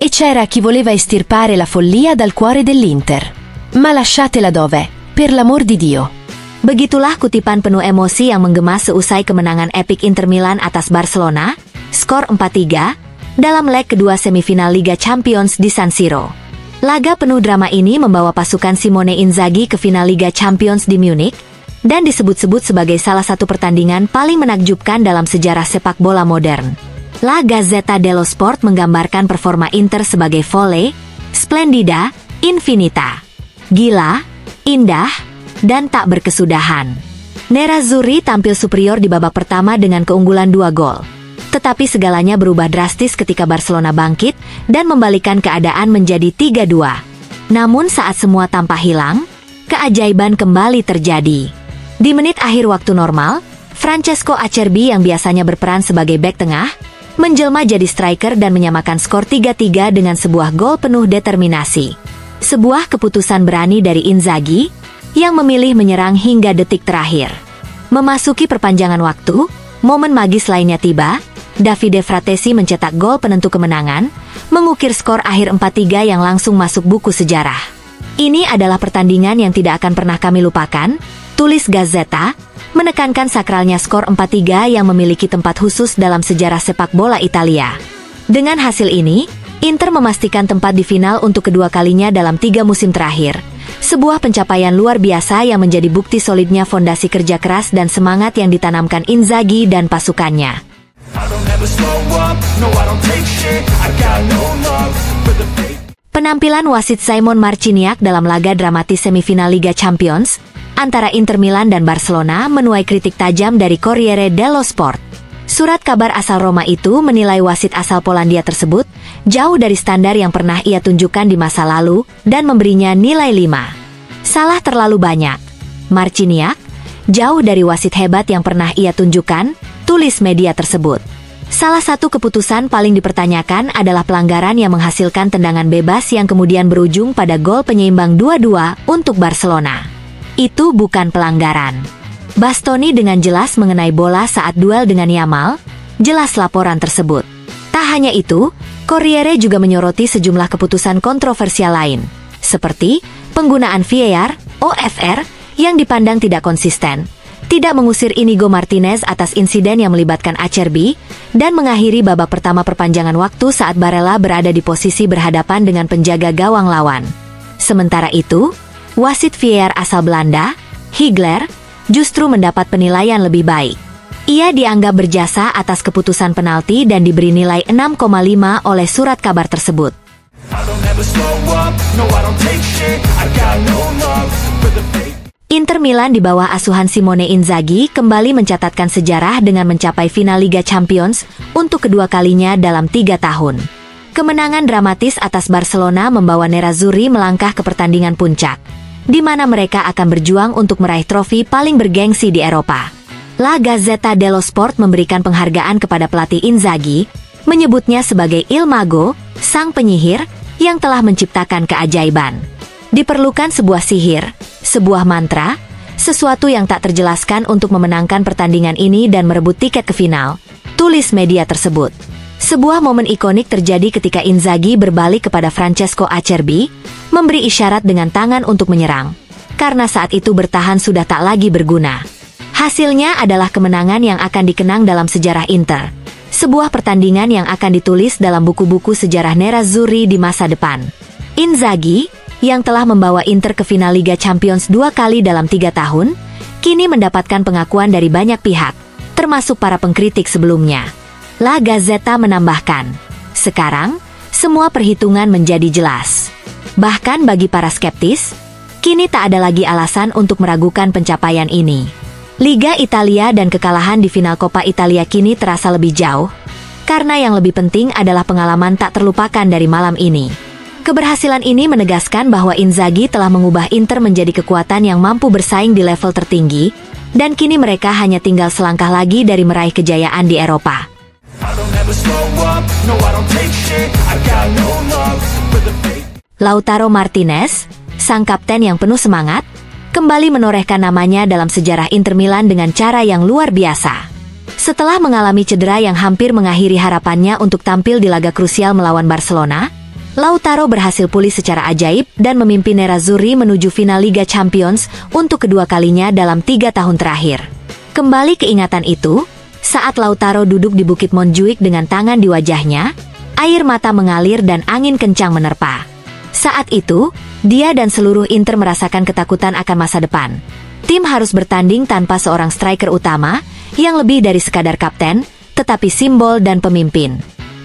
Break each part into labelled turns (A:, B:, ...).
A: E c'era chi voleva estirpare la follia dal cuore dell'Inter. Ma lasciatela dove, per l'amor di Dio.
B: Begitulah kutipan penuh emosi yang menggema seusai kemenangan epik Inter Milan atas Barcelona, skor 4-3, dalam leg kedua semifinal Liga Champions di San Siro. Laga penuh drama ini membawa pasukan Simone Inzaghi ke final Liga Champions di Munich, dan disebut-sebut sebagai salah satu pertandingan paling menakjubkan dalam sejarah sepak bola modern. La Gazzetta dello Sport menggambarkan performa Inter sebagai volley, splendida, infinita, gila, indah, dan tak berkesudahan. Nerazzurri tampil superior di babak pertama dengan keunggulan 2 gol. Tetapi segalanya berubah drastis ketika Barcelona bangkit dan membalikan keadaan menjadi 3-2. Namun saat semua tampak hilang, keajaiban kembali terjadi. Di menit akhir waktu normal, Francesco Acerbi yang biasanya berperan sebagai bek tengah, menjelma jadi striker dan menyamakan skor 3-3 dengan sebuah gol penuh determinasi. Sebuah keputusan berani dari Inzaghi, yang memilih menyerang hingga detik terakhir. Memasuki perpanjangan waktu, momen magis lainnya tiba. Davide Fratesi mencetak gol penentu kemenangan, mengukir skor akhir 4-3 yang langsung masuk buku sejarah. Ini adalah pertandingan yang tidak akan pernah kami lupakan, tulis Gazzetta, menekankan sakralnya skor 4-3 yang memiliki tempat khusus dalam sejarah sepak bola Italia. Dengan hasil ini, Inter memastikan tempat di final untuk kedua kalinya dalam 3 musim terakhir. Sebuah pencapaian luar biasa yang menjadi bukti solidnya fondasi kerja keras dan semangat yang ditanamkan Inzaghi dan pasukannya. Penampilan wasit Simon Marciniak dalam laga dramatis semifinal Liga Champions antara Inter Milan dan Barcelona menuai kritik tajam dari Corriere dello Sport. Surat kabar asal Roma itu menilai wasit asal Polandia tersebut jauh dari standar yang pernah ia tunjukkan di masa lalu dan memberinya nilai 5. Salah terlalu banyak. Marciniak, jauh dari wasit hebat yang pernah ia tunjukkan, tulis media tersebut. Salah satu keputusan paling dipertanyakan adalah pelanggaran yang menghasilkan tendangan bebas yang kemudian berujung pada gol penyeimbang 2-2 untuk Barcelona. Itu bukan pelanggaran. Bastoni dengan jelas mengenai bola saat duel dengan Yamal, jelas laporan tersebut. Tak hanya itu, Corriere juga menyoroti sejumlah keputusan kontroversial lain, seperti penggunaan VAR, OFR, yang dipandang tidak konsisten, tidak mengusir Inigo Martinez atas insiden yang melibatkan Acerbi, dan mengakhiri babak pertama perpanjangan waktu saat Barella berada di posisi berhadapan dengan penjaga gawang lawan. Sementara itu, wasit VAR asal Belanda, Higler, justru mendapat penilaian lebih baik. Ia dianggap berjasa atas keputusan penalti dan diberi nilai 6,5 oleh surat kabar tersebut. Inter Milan di bawah asuhan Simone Inzaghi kembali mencatatkan sejarah dengan mencapai final Liga Champions untuk kedua kalinya dalam 3 tahun. Kemenangan dramatis atas Barcelona membawa Nerazzurri melangkah ke pertandingan puncak, di mana mereka akan berjuang untuk meraih trofi paling bergengsi di Eropa. La Gazzetta dello Sport memberikan penghargaan kepada pelatih Inzaghi, menyebutnya sebagai Il Mago, sang penyihir, yang telah menciptakan keajaiban. Diperlukan sebuah sihir, sebuah mantra, sesuatu yang tak terjelaskan untuk memenangkan pertandingan ini dan merebut tiket ke final, tulis media tersebut. Sebuah momen ikonik terjadi ketika Inzaghi berbalik kepada Francesco Acerbi, memberi isyarat dengan tangan untuk menyerang, karena saat itu bertahan sudah tak lagi berguna. Hasilnya adalah kemenangan yang akan dikenang dalam sejarah Inter, sebuah pertandingan yang akan ditulis dalam buku-buku sejarah Nerazzurri di masa depan. Inzaghi, yang telah membawa Inter ke final Liga Champions 2 kali dalam 3 tahun, kini mendapatkan pengakuan dari banyak pihak, termasuk para pengkritik sebelumnya. La Gazzetta menambahkan, sekarang, semua perhitungan menjadi jelas. Bahkan bagi para skeptis, kini tak ada lagi alasan untuk meragukan pencapaian ini. Liga Italia dan kekalahan di final Coppa Italia kini terasa lebih jauh, karena yang lebih penting adalah pengalaman tak terlupakan dari malam ini. Keberhasilan ini menegaskan bahwa Inzaghi telah mengubah Inter menjadi kekuatan yang mampu bersaing di level tertinggi, dan kini mereka hanya tinggal selangkah lagi dari meraih kejayaan di Eropa. Lautaro Martinez, sang kapten yang penuh semangat, kembali menorehkan namanya dalam sejarah Inter Milan dengan cara yang luar biasa. Setelah mengalami cedera yang hampir mengakhiri harapannya untuk tampil di laga krusial melawan Barcelona, Lautaro berhasil pulih secara ajaib dan memimpin Nerazzurri menuju final Liga Champions untuk kedua kalinya dalam 3 tahun terakhir. Kembali keingatan itu, saat Lautaro duduk di Bukit Montjuic dengan tangan di wajahnya, air mata mengalir dan angin kencang menerpa. Saat itu, dia dan seluruh Inter merasakan ketakutan akan masa depan. Tim harus bertanding tanpa seorang striker utama, yang lebih dari sekadar kapten, tetapi simbol dan pemimpin.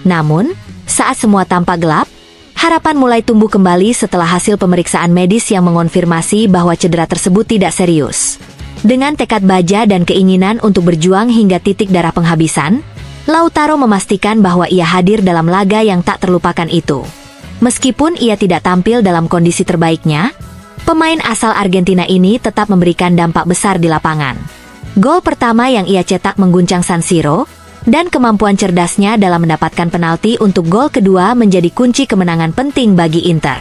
B: Namun, saat semua tampak gelap, harapan mulai tumbuh kembali setelah hasil pemeriksaan medis yang mengonfirmasi bahwa cedera tersebut tidak serius. Dengan tekad baja dan keinginan untuk berjuang hingga titik darah penghabisan, Lautaro memastikan bahwa ia hadir dalam laga yang tak terlupakan itu. Meskipun ia tidak tampil dalam kondisi terbaiknya, pemain asal Argentina ini tetap memberikan dampak besar di lapangan. Gol pertama yang ia cetak mengguncang San Siro, dan kemampuan cerdasnya dalam mendapatkan penalti untuk gol kedua menjadi kunci kemenangan penting bagi Inter.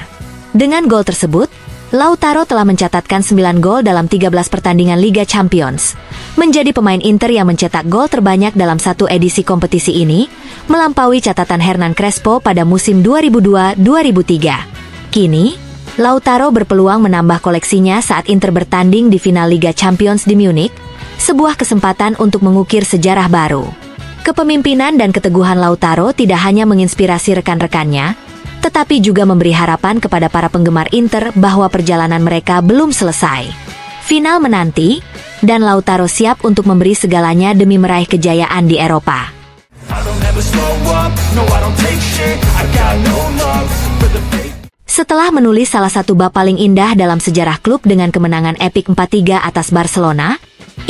B: Dengan gol tersebut, Lautaro telah mencatatkan 9 gol dalam 13 pertandingan Liga Champions, menjadi pemain Inter yang mencetak gol terbanyak dalam satu edisi kompetisi ini, melampaui catatan Hernan Crespo pada musim 2002-2003. Kini, Lautaro berpeluang menambah koleksinya saat Inter bertanding di final Liga Champions di Munich, sebuah kesempatan untuk mengukir sejarah baru. Kepemimpinan dan keteguhan Lautaro tidak hanya menginspirasi rekan-rekannya, tetapi juga memberi harapan kepada para penggemar Inter bahwa perjalanan mereka belum selesai. Final menanti, dan Lautaro siap untuk memberi segalanya demi meraih kejayaan di Eropa. Setelah menulis salah satu bab paling indah dalam sejarah klub dengan kemenangan epik 4-3 atas Barcelona,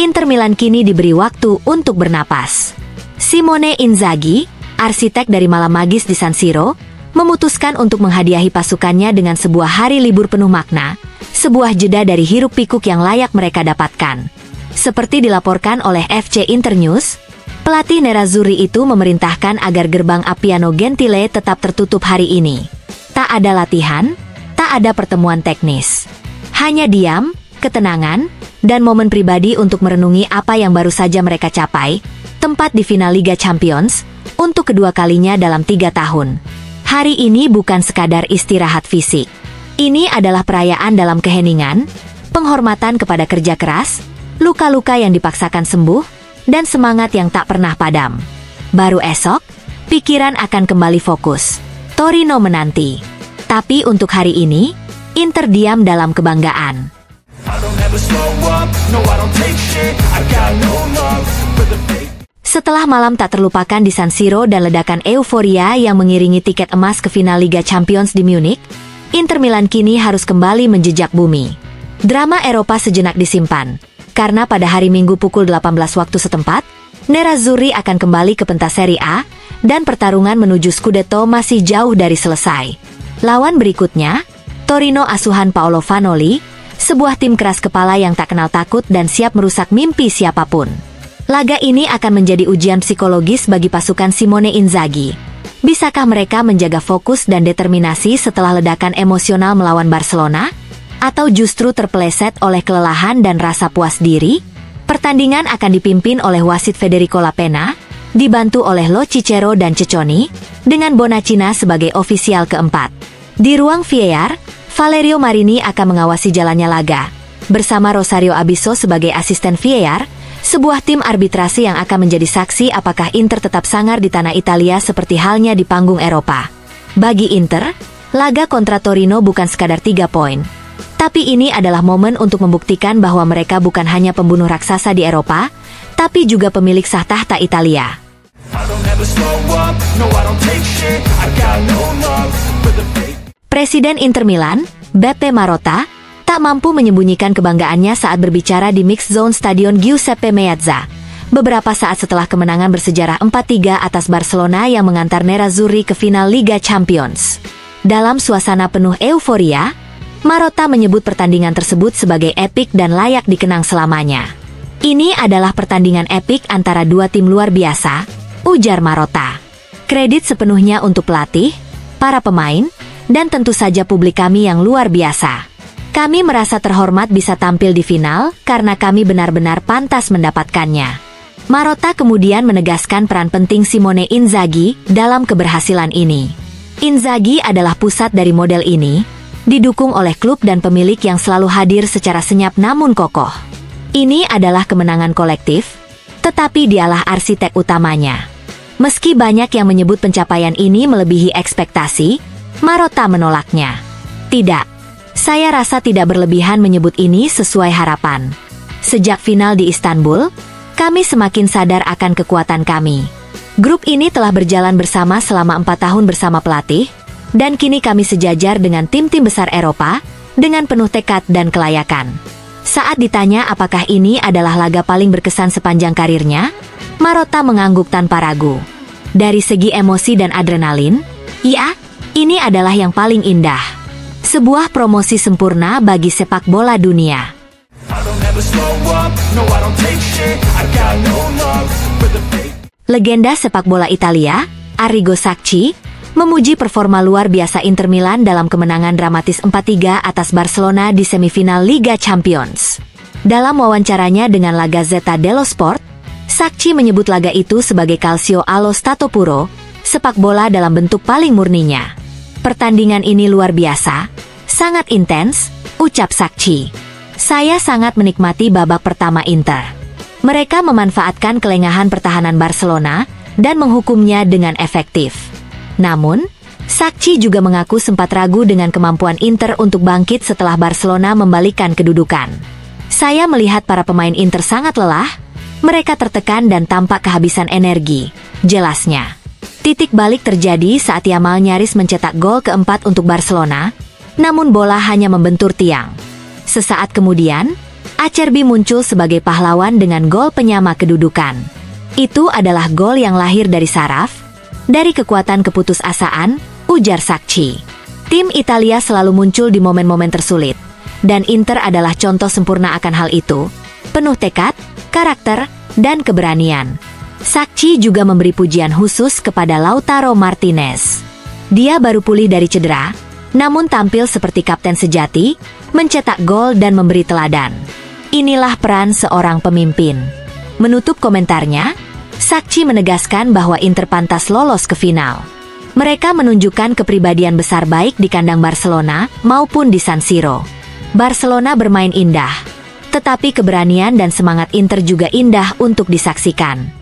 B: Inter Milan kini diberi waktu untuk bernapas. Simone Inzaghi, arsitek dari malam magis di San Siro, memutuskan untuk menghadiahi pasukannya dengan sebuah hari libur penuh makna, sebuah jeda dari hiruk-pikuk yang layak mereka dapatkan. Seperti dilaporkan oleh FC Internews, pelatih Nerazzurri itu memerintahkan agar gerbang Appiano Gentile tetap tertutup hari ini. Tak ada latihan, tak ada pertemuan teknis. Hanya diam, ketenangan, dan momen pribadi untuk merenungi apa yang baru saja mereka capai, tempat di final Liga Champions, untuk kedua kalinya dalam 3 tahun. Hari ini bukan sekadar istirahat fisik. Ini adalah perayaan dalam keheningan, penghormatan kepada kerja keras, luka-luka yang dipaksakan sembuh, dan semangat yang tak pernah padam. Baru esok, pikiran akan kembali fokus. Torino menanti. Tapi untuk hari ini, Inter diam dalam kebanggaan. Setelah malam tak terlupakan di San Siro dan ledakan euforia yang mengiringi tiket emas ke final Liga Champions di Munich, Inter Milan kini harus kembali menjejak bumi. Drama Eropa sejenak disimpan, karena pada hari Minggu pukul 18 waktu setempat, Nerazzurri akan kembali ke pentas Serie A, dan pertarungan menuju Scudetto masih jauh dari selesai. Lawan berikutnya, Torino asuhan Paolo Vanoli, sebuah tim keras kepala yang tak kenal takut dan siap merusak mimpi siapapun. Laga ini akan menjadi ujian psikologis bagi pasukan Simone Inzaghi. Bisakah mereka menjaga fokus dan determinasi setelah ledakan emosional melawan Barcelona? Atau justru terpeleset oleh kelelahan dan rasa puas diri? Pertandingan akan dipimpin oleh wasit Federico Lapena, dibantu oleh Lo Cicero dan Ceconi, dengan Bonacina sebagai ofisial keempat. Di ruang VAR, Valerio Marini akan mengawasi jalannya laga, bersama Rosario Abiso sebagai asisten VAR, sebuah tim arbitrasi yang akan menjadi saksi apakah Inter tetap sangar di tanah Italia seperti halnya di panggung Eropa. Bagi Inter, laga kontra Torino bukan sekadar 3 poin. Tapi ini adalah momen untuk membuktikan bahwa mereka bukan hanya pembunuh raksasa di Eropa, tapi juga pemilik sah tahta Italia. Presiden Inter Milan, Beppe Marotta, tak mampu menyembunyikan kebanggaannya saat berbicara di Mixed Zone Stadion Giuseppe Meazza, beberapa saat setelah kemenangan bersejarah 4-3 atas Barcelona yang mengantar Nerazzurri ke final Liga Champions. Dalam suasana penuh euforia, Marotta menyebut pertandingan tersebut sebagai epik dan layak dikenang selamanya. Ini adalah pertandingan epik antara dua tim luar biasa, ujar Marotta. Kredit sepenuhnya untuk pelatih, para pemain, dan tentu saja publik kami yang luar biasa. Kami merasa terhormat bisa tampil di final karena kami benar-benar pantas mendapatkannya. Marotta kemudian menegaskan peran penting Simone Inzaghi dalam keberhasilan ini. Inzaghi adalah pusat dari model ini, didukung oleh klub dan pemilik yang selalu hadir secara senyap namun kokoh. Ini adalah kemenangan kolektif, tetapi dialah arsitek utamanya. Meski banyak yang menyebut pencapaian ini melebihi ekspektasi, Marotta menolaknya. Tidak, saya rasa tidak berlebihan menyebut ini sesuai harapan. Sejak final di Istanbul, kami semakin sadar akan kekuatan kami. Grup ini telah berjalan bersama selama 4 tahun bersama pelatih, dan kini kami sejajar dengan tim-tim besar Eropa, dengan penuh tekad dan kelayakan. Saat ditanya apakah ini adalah laga paling berkesan sepanjang karirnya, Marotta mengangguk tanpa ragu. Dari segi emosi dan adrenalin, ya, ini adalah yang paling indah. Sebuah promosi sempurna bagi sepak bola dunia. Legenda sepak bola Italia, Arrigo Sacchi, memuji performa luar biasa Inter Milan dalam kemenangan dramatis 4-3 atas Barcelona di semifinal Liga Champions. Dalam wawancaranya dengan La Gazzetta dello Sport, Sacchi menyebut laga itu sebagai calcio allo stato puro, sepak bola dalam bentuk paling murninya. Pertandingan ini luar biasa, sangat intens, ucap Sacchi. Saya sangat menikmati babak pertama Inter. Mereka memanfaatkan kelengahan pertahanan Barcelona dan menghukumnya dengan efektif. Namun, Sacchi juga mengaku sempat ragu dengan kemampuan Inter untuk bangkit setelah Barcelona membalikkan kedudukan. Saya melihat para pemain Inter sangat lelah, mereka tertekan dan tampak kehabisan energi, jelasnya. Titik balik terjadi saat Yamal nyaris mencetak gol keempat untuk Barcelona, namun bola hanya membentur tiang. Sesaat kemudian, Acerbi muncul sebagai pahlawan dengan gol penyama kedudukan. Itu adalah gol yang lahir dari saraf, dari kekuatan keputusasaan, ujar Sacchi. Tim Italia selalu muncul di momen-momen tersulit, dan Inter adalah contoh sempurna akan hal itu, penuh tekad, karakter, dan keberanian. Sacchi juga memberi pujian khusus kepada Lautaro Martinez. Dia baru pulih dari cedera, namun tampil seperti kapten sejati, mencetak gol dan memberi teladan. Inilah peran seorang pemimpin. Menutup komentarnya, Sacchi menegaskan bahwa Inter pantas lolos ke final. Mereka menunjukkan kepribadian besar baik di kandang Barcelona maupun di San Siro. Barcelona bermain indah, tetapi keberanian dan semangat Inter juga indah untuk disaksikan.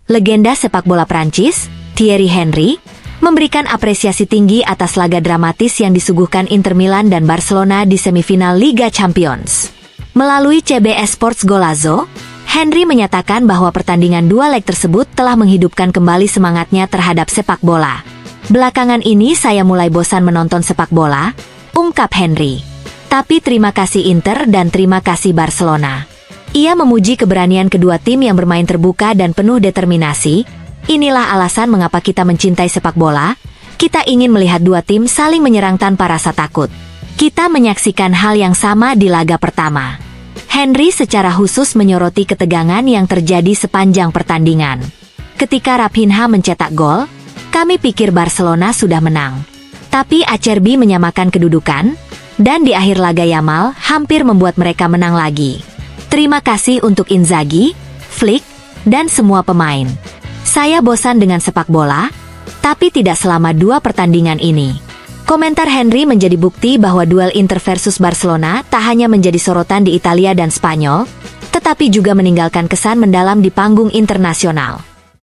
B: Legenda sepak bola Prancis, Thierry Henry, memberikan apresiasi tinggi atas laga dramatis yang disuguhkan Inter Milan dan Barcelona di semifinal Liga Champions. Melalui CBS Sports Golazo, Henry menyatakan bahwa pertandingan dua leg tersebut telah menghidupkan kembali semangatnya terhadap sepak bola. Belakangan ini saya mulai bosan menonton sepak bola, ungkap Henry. Tapi terima kasih Inter dan terima kasih Barcelona. Ia memuji keberanian kedua tim yang bermain terbuka dan penuh determinasi. Inilah alasan mengapa kita mencintai sepak bola. Kita ingin melihat dua tim saling menyerang tanpa rasa takut. Kita menyaksikan hal yang sama di laga pertama. Henry secara khusus menyoroti ketegangan yang terjadi sepanjang pertandingan. Ketika Raphinha mencetak gol, kami pikir Barcelona sudah menang. Tapi Acerbi menyamakan kedudukan, dan di akhir laga Yamal hampir membuat mereka menang lagi. Terima kasih untuk Inzaghi, Flick, dan semua pemain. Saya bosan dengan sepak bola, tapi tidak selama dua pertandingan ini. Komentar Henry menjadi bukti bahwa duel Inter versus Barcelona tak hanya menjadi sorotan di Italia dan Spanyol, tetapi juga meninggalkan kesan mendalam di panggung internasional.